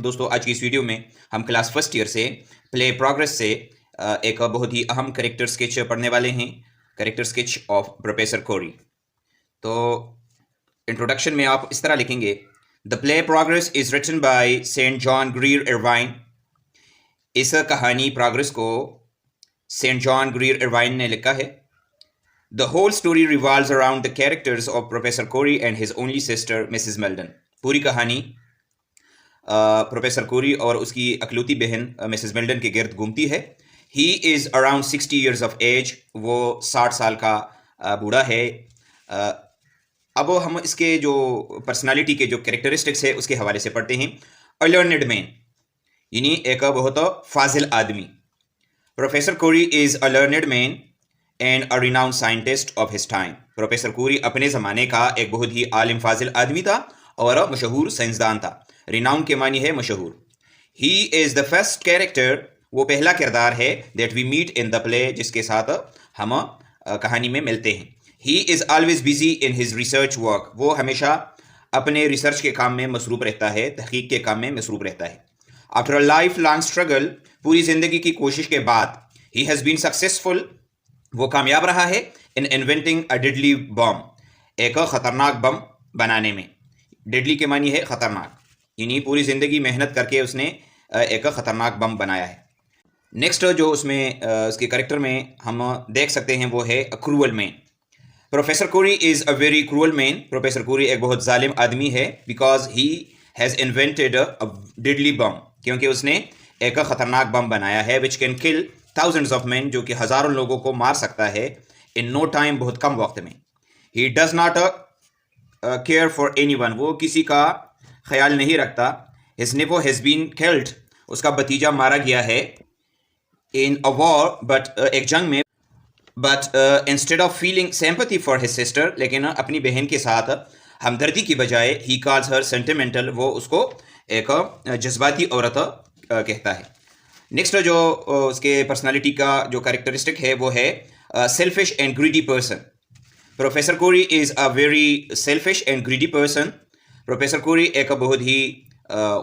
दोस्तों आज की इस वीडियो में हम क्लास फर्स्ट ईयर से प्ले प्रोग्रेस से एक बहुत ही अहम करेक्टर स्केच पढ़ने वाले हैं, character sketch of professor Corrie. तो इंट्रोडक्शन में आप इस तरह लिखेंगे, the play progress is written by saint John Greer Ervine. इस कहानी प्रोग्रेस को सेंट जॉन ग्रीर इरवाइन ने लिखा है। The whole story revolves around the characters of professor Corrie and his only sister Mrs Meldon. पूरी कहानी professor कोरी और उसकी अकलौती बहन मिसेस मेल्डन के गिर्द घूमती है। He is around 60 years of age, वो 60 साल का बूढ़ा है। अब हम इसके जो पर्सनालिटी के जो कैरेक्टरिस्टिक्स है उसके हवाले से पढ़ते हैं। अ लर्नड मैन, यानी एक बहुत फाजिल आदमी। Professor Kori is a learned man and a renowned scientist of his time. Professor कोरी अपने ज़माने का एक बहुत ही आलिम फाजिल आदमी था और मशहूर साइंसदान था। रिनाउन के मानी है मशहूर। He is the first character, वो पहला किरदार है, that we meet in the play, जिसके साथ हम कहानी में मिलते हैं। He is always busy in his research work, वो हमेशा अपने रिसर्च के काम में मसरूफ़ रहता है, तहकीक के काम में मसरूफ़ रहता है। After a life long struggle, पूरी ज़िंदगी की कोशिश के बाद, ही हैज़ बीन सक्सेसफुल, वो कामयाब रहा है, इन इन्वेंटिंग अ डेडली बम, एक ख़तरनाक बम बनाने में। डेडली के मानी है ख़तरनाक, यानी पूरी ज़िंदगी मेहनत करके उसने एक ख़तरनाक बम बनाया है। नेक्स्ट जो उसमें उसके करेक्टर में हम देख सकते हैं वो है a cruel man. Professor Kori is a very cruel man. Professor कोरी एक बहुत जालिम आदमी है, because he has invented a deadly bomb, क्योंकि उसने एक ख़तरनाक बम बनाया है which can kill thousands of man, जो कि हज़ारों लोगों को मार सकता है इन नो टाइम, बहुत कम वक्त में। He does not care for any one, वो किसी का ख्याल नहीं रखता। हिज नेफो हैज़ बीन किल्ड, उसका भतीजा मारा गया है इन अ वॉर, बट एक जंग में। But instead of feeling sympathy for his sister, लेकिन अपनी बहन के साथ हमदर्दी की बजाय ही कॉल्स हर सेंटिमेंटल, वो उसको एक जज्बाती औरत कहता है। नेक्स्ट जो उसके पर्सनालिटी का जो कैरेक्टरिस्टिक है वो है selfish and greedy person. Professor Kori is a very selfish and greedy person. Professor कोरी एक बहुत ही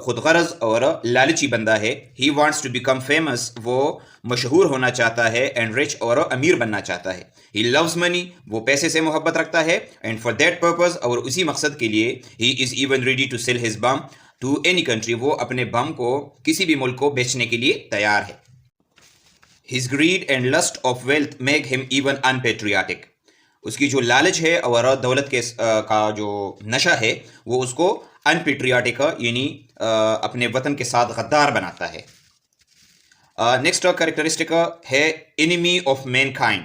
खुदगरज और लालची बंदा है। He wants to become famous, वो मशहूर होना चाहता है, एंड रिच और अमीर बनना चाहता है। ही लव्स मनी, वो पैसे से मोहब्बत रखता है, एंड फॉर दैट पर्पज़, और उसी मकसद के लिए, he is even ready to sell his bomb to any country, वो अपने बम को किसी भी मुल्क को बेचने के लिए तैयार है। His greed and lust of wealth make him even unpatriotic. उसकी जो लालच है और दौलत के का जो नशा है वो उसको अनपेट्रियाटिक, यानी अपने वतन के साथ गद्दार बनाता है। नेक्स्ट कैरेक्टरिस्टिक है एनिमी ऑफ मैनकाइंड,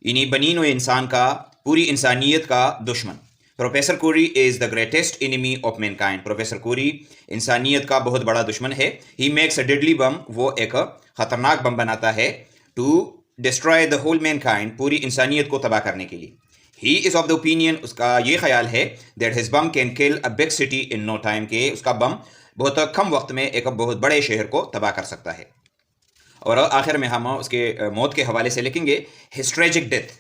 यानी बनी नौ इंसान का, पूरी इंसानियत का दुश्मन। Professor Kori is the greatest enemy of Mankind. Professor कोरी इंसानियत का बहुत बड़ा दुश्मन है। ही मेक्स अ डेडली बम, वो एक ख़तरनाक बम बनाता है, to destroy the whole mankind, पूरी इंसानियत को तबाह करने के लिए। He is of the opinion, उसका ये ख्याल है, that his bomb can kill a big city in no time, के उसका बम बहुत कम वक्त में एक बहुत बड़े शहर को तबाह कर सकता है। और आखिर में हम उसके मौत के हवाले से लिखेंगे, his tragic death.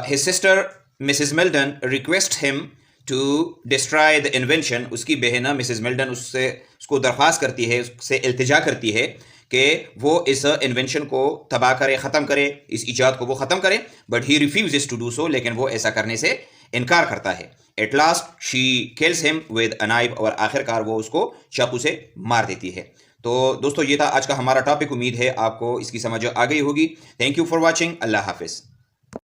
His sister Mrs Meldon request him to destroy the invention. उसकी बहन मिसेस मेल्डन उसको दरख्वास्त करती है, उससे इल्तिजा करती है कि वो इस इन्वेंशन को तबाह करे, ख़त्म करे, इस ईजाद को वो ख़त्म करे, but he refuses to do so, लेकिन वो ऐसा करने से इनकार करता है। At last she kills him with a knife, और आखिरकार वो उसको चाकू से मार देती है। तो दोस्तों ये था आज का हमारा टॉपिक। उम्मीद है आपको इसकी समझ आ गई होगी। Thank you for watching. अल्लाह हाफिज़।